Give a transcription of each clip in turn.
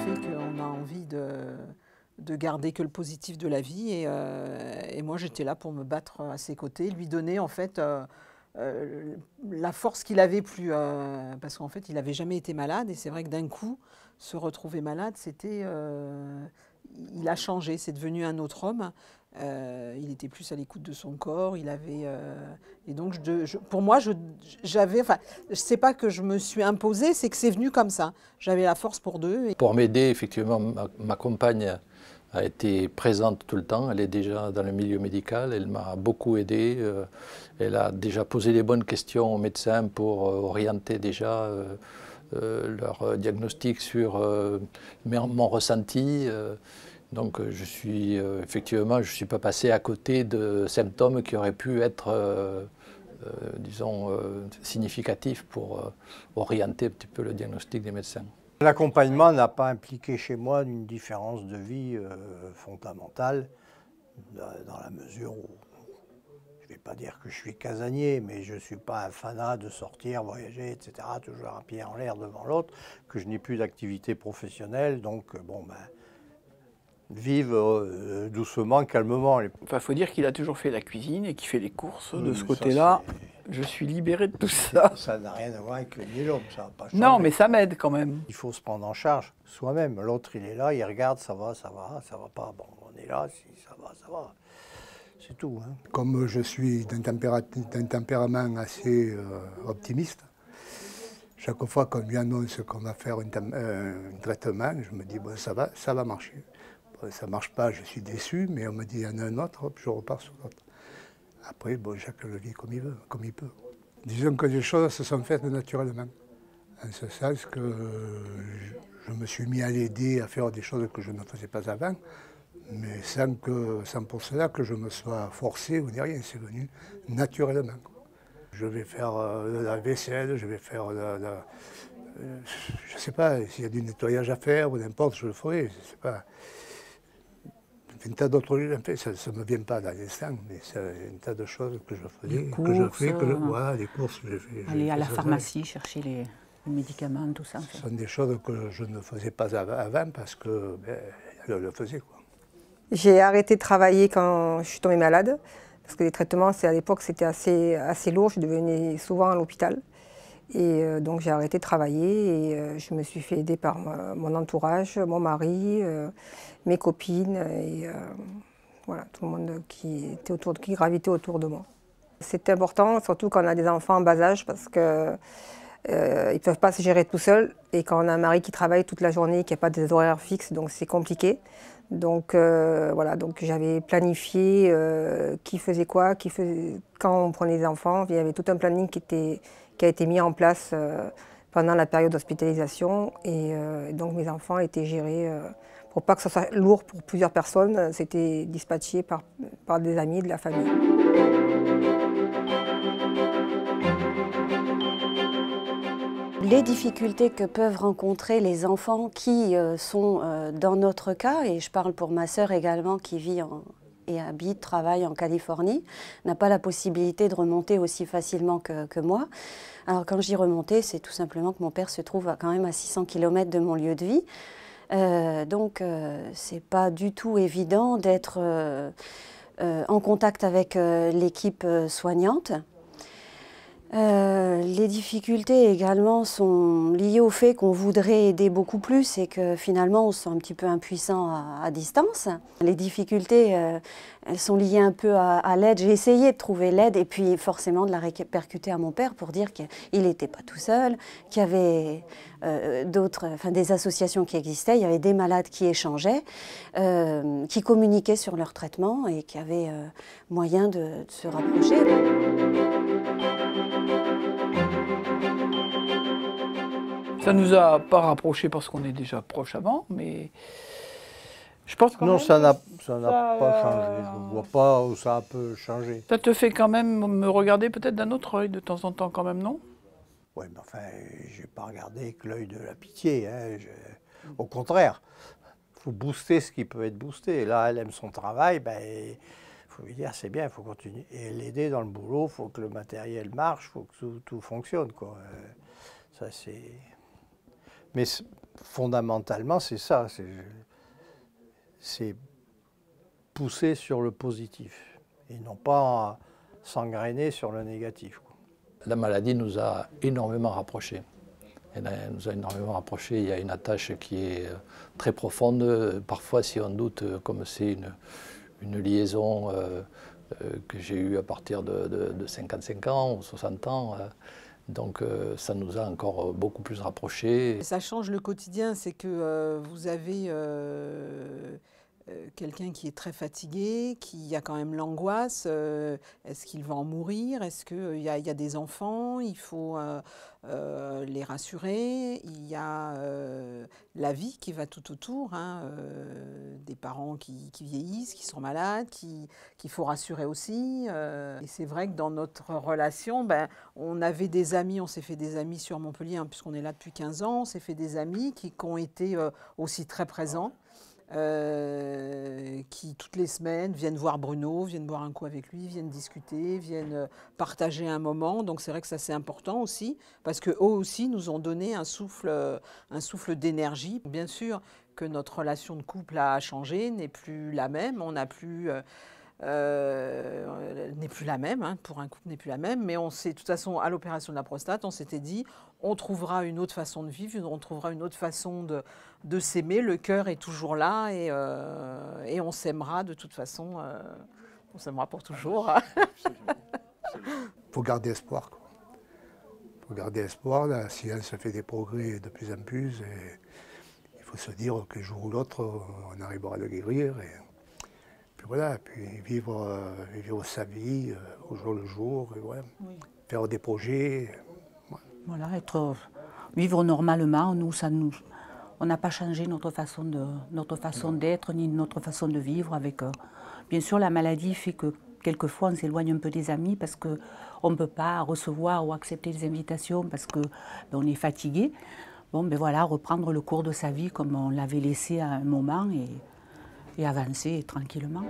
fait qu'on a envie de garder que le positif de la vie. Et moi, j'étais là pour me battre à ses côtés, lui donner en fait la force qu'il avait plus. Parce qu'en fait, il n'avait jamais été malade. Et c'est vrai que d'un coup, se retrouver malade, c'était... il a changé, c'est devenu un autre homme. Il était plus à l'écoute de son corps. Il avait... et donc, pour moi, j'avais... Enfin, c'est pas que je me suis imposée, c'est que c'est venu comme ça. J'avais la force pour deux. Pour m'aider, effectivement, ma compagne a été présente tout le temps. Elle est déjà dans le milieu médical. Elle m'a beaucoup aidé. Elle a déjà posé les bonnes questions aux médecins pour orienter déjà leur diagnostic sur mon ressenti. Donc effectivement, je ne suis pas passé à côté de symptômes qui auraient pu être, disons, significatifs pour orienter un petit peu le diagnostic des médecins. L'accompagnement n'a pas impliqué chez moi une différence de vie fondamentale, dans la mesure où, je ne vais pas dire que je suis casanier, mais je ne suis pas un fanat de sortir, voyager, etc., toujours un pied en l'air devant l'autre, que je n'ai plus d'activité professionnelle, donc bon, ben, vivre doucement, calmement. Enfin, faut dire qu'il a toujours fait la cuisine et qu'il fait les courses. De ce côté-là, je suis libéré de tout ça. Ça n'a rien à voir avec le l'homme, ça n'a pas changé. Non, mais ça m'aide quand même. Il faut se prendre en charge soi-même. L'autre, il est là, il regarde, ça va pas. Bon, on est là, si ça va. C'est tout. Hein. Comme je suis d'un tempérament assez optimiste, chaque fois qu'on lui annonce qu'on va faire un traitement, je me dis, bon, ça va marcher. Bon, ça ne marche pas, je suis déçu, mais on me dit, il y en a un autre, hop, je repars sur l'autre. Après, bon, chacun le vit comme il veut, comme il peut. Disons que les choses se sont faites naturellement. En ce sens que je me suis mis à l'aider à faire des choses que je ne faisais pas avant, mais sans pour cela que je me sois forcé ou ni rien, c'est venu naturellement. Je vais faire de la vaisselle, je vais faire je ne sais pas, s'il y a du nettoyage à faire ou n'importe, je le ferai. Je sais pas. Un tas d'autres choses, ça ne me vient pas dans l'instant, mais c'est un tas de choses que je faisais, voilà, les courses, je fais. Aller à la pharmacie, chercher les médicaments, tout ça. En fait. Ce sont des choses que je ne faisais pas avant parce que elle le faisait, quoi. J'ai arrêté de travailler quand je suis tombée malade, parce que les traitements, à l'époque, c'était assez lourd, je devenais souvent à l'hôpital. Et donc j'ai arrêté de travailler et je me suis fait aider par mon entourage, mon mari, mes copines et voilà, tout le monde qui gravitait autour de moi. C'est important, surtout quand on a des enfants en bas âge, parce qu'ils ne peuvent pas se gérer tout seuls. Et quand on a un mari qui travaille toute la journée, qui n'a pas des horaires fixes, donc c'est compliqué. Donc voilà, donc j'avais planifié qui faisait quoi, quand on prenait les enfants. Il y avait tout un planning qui a été mis en place pendant la période d'hospitalisation. Et donc mes enfants étaient gérés, pour pas que ce soit lourd pour plusieurs personnes, c'était dispatché par des amis de la famille. Les difficultés que peuvent rencontrer les enfants qui sont dans notre cas, et je parle pour ma sœur également qui vit et habite, travaille en Californie, n'a pas la possibilité de remonter aussi facilement que moi. Alors quand je dis remonter, c'est tout simplement que mon père se trouve quand même à 600 km de mon lieu de vie. Donc c'est pas du tout évident d'être en contact avec l'équipe soignante. Les difficultés également sont liées au fait qu'on voudrait aider beaucoup plus et que finalement on se sent un petit peu impuissant à distance. Les difficultés elles sont liées un peu à l'aide. J'ai essayé de trouver l'aide et puis forcément de la répercuter à mon père pour dire qu'il n'était pas tout seul, qu'il y avait des associations qui existaient, il y avait des malades qui échangeaient, qui communiquaient sur leur traitement et qui avaient moyen de se rapprocher. Ça ne nous a pas rapprochés parce qu'on est déjà proches avant, mais je pense que non, ça n'a pas changé. Je ne vois pas où ça peut changer. Ça te fait quand même me regarder peut-être d'un autre œil de temps en temps quand même, non? Oui, mais enfin, je n'ai pas regardé avec l'œil de la pitié. Hein. Au contraire, il faut booster ce qui peut être boosté. Là, elle aime son travail, ben, il faut lui dire c'est bien, il faut continuer. Et l'aider dans le boulot, il faut que le matériel marche, il faut que tout fonctionne, quoi. Ça, c'est... Mais fondamentalement, c'est ça. C'est pousser sur le positif et non pas s'engrainer sur le négatif, quoi. La maladie nous a énormément rapprochés. Elle nous a énormément rapprochés. Il y a une attache qui est très profonde. Parfois, si on doute, comme c'est une liaison que j'ai eue à partir de 55 ans ou 60 ans, donc ça nous a encore beaucoup plus rapprochés. Ça change le quotidien, c'est que vous avez quelqu'un qui est très fatigué, qui a quand même l'angoisse. Est-ce qu'il va en mourir? Est-ce qu'il y a des enfants? Il faut les rassurer. Il y a la vie qui va tout autour, hein, des parents qui vieillissent, qui sont malades, qu'il faut rassurer aussi. Et c'est vrai que dans notre relation, ben, on avait des amis, on s'est fait des amis sur Montpellier, hein, puisqu'on est là depuis 15 ans. On s'est fait des amis qui ont été aussi très présents. Qui toutes les semaines viennent voir Bruno, viennent boire un coup avec lui, viennent discuter, viennent partager un moment. Donc c'est vrai que ça c'est important aussi, parce qu'eux aussi nous ont donné un souffle d'énergie. Bien sûr que notre relation de couple a changé, n'est plus la même, on n'a plus... n'est plus la même, hein, pour un couple n'est plus la même, mais on s'est, de toute façon, à l'opération de la prostate, on s'était dit, on trouvera une autre façon de vivre, on trouvera une autre façon de s'aimer, le cœur est toujours là et on s'aimera de toute façon, on s'aimera pour toujours. Il faut garder espoir, quoi. Il faut garder espoir, la science fait des progrès de plus en plus et il faut se dire qu'un jour ou l'autre, on arrivera à le guérir. Puis voilà, puis vivre sa vie au jour le jour, et voilà, oui. Faire des projets. Voilà, vivre normalement, on n'a pas changé notre façon d'être ni notre façon de vivre. Bien sûr, la maladie fait que quelquefois on s'éloigne un peu des amis parce qu'on ne peut pas recevoir ou accepter des invitations parce qu'on est fatigué. Bon, ben voilà, reprendre le cours de sa vie comme on l'avait laissé à un moment et avancer tranquillement.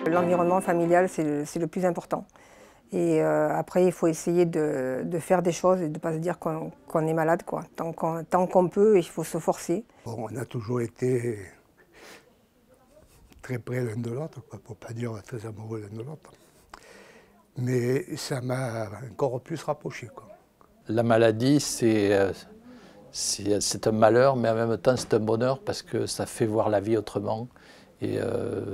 L'environnement familial, c'est le plus important. Et après, il faut essayer de faire des choses et de ne pas se dire qu'on est malade, quoi. Tant qu'on peut, il faut se forcer. Bon, on a toujours été très près l'un de l'autre, pour ne pas dire très amoureux l'un de l'autre. Mais ça m'a encore plus rapproché, quoi. La maladie, c'est un malheur, mais en même temps c'est un bonheur parce que ça fait voir la vie autrement et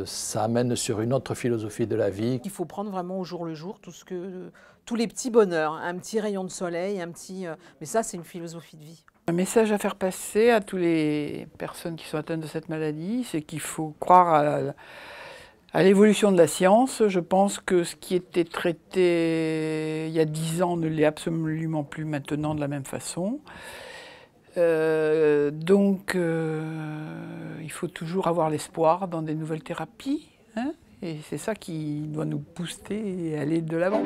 ça amène sur une autre philosophie de la vie. Il faut prendre vraiment au jour le jour tous les petits bonheurs, un petit rayon de soleil, mais ça c'est une philosophie de vie. Un message à faire passer à toutes les personnes qui sont atteintes de cette maladie, c'est qu'il faut croire à l'évolution de la science. Je pense que ce qui était traité il y a 10 ans ne l'est absolument plus maintenant de la même façon. Donc, il faut toujours avoir l'espoir dans des nouvelles thérapies, hein, et c'est ça qui doit nous booster et aller de l'avant.